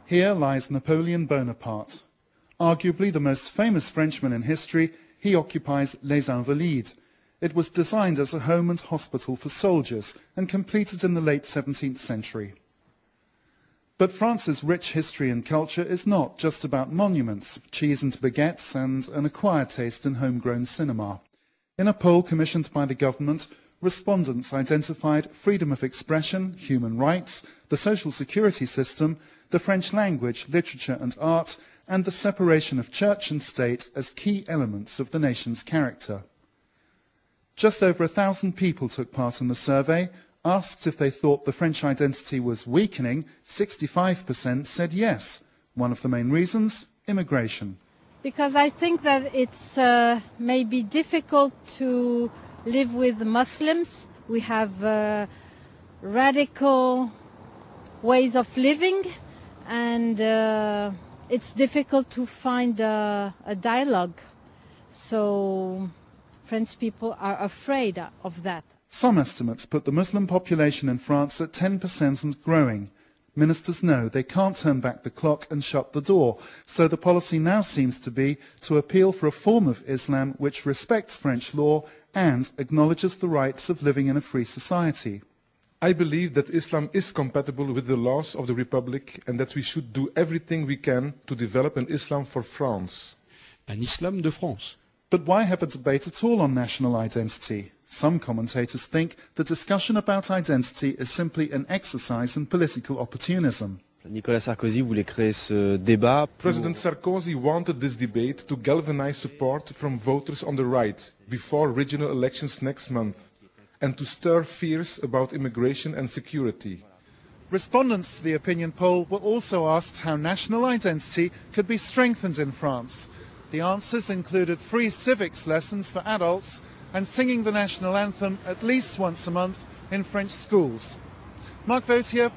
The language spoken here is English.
Here lies Napoleon Bonaparte. Arguably the most famous Frenchman in history, he occupies Les Invalides. It was designed as a home and hospital for soldiers and completed in the late 17th century. But France's rich history and culture is not just about monuments, cheese and baguettes, and an acquired taste in homegrown cinema. In a poll commissioned by the government, respondents identified freedom of expression, human rights, the social security system, the French language, literature and art, and the separation of church and state as key elements of the nation's character. Just over 1,000 people took part in the survey. Asked if they thought the French identity was weakening, 65% said yes. One of the main reasons, immigration. Because I think that it's maybe difficult to live with Muslims. We have radical ways of living, and it's difficult to find a dialogue. So French people are afraid of that. Some estimates put the Muslim population in France at 10% and growing. Ministers know they can't turn back the clock and shut the door, so the policy now seems to be to appeal for a form of Islam which respects French law and acknowledges the rights of living in a free society. I believe that Islam is compatible with the laws of the Republic and that we should do everything we can to develop an Islam for France. Un Islam de France. But why have a debate at all on national identity? Some commentators think the discussion about identity is simply an exercise in political opportunism. Nicolas Sarkozy voulait créer ce débat. President Sarkozy wanted this debate to galvanize support from voters on the right before regional elections next month and to stir fears about immigration and security. Respondents to the opinion poll were also asked how national identity could be strengthened in France. The answers included free civics lessons for adults and singing the national anthem at least once a month in French schools. Marc Vautier,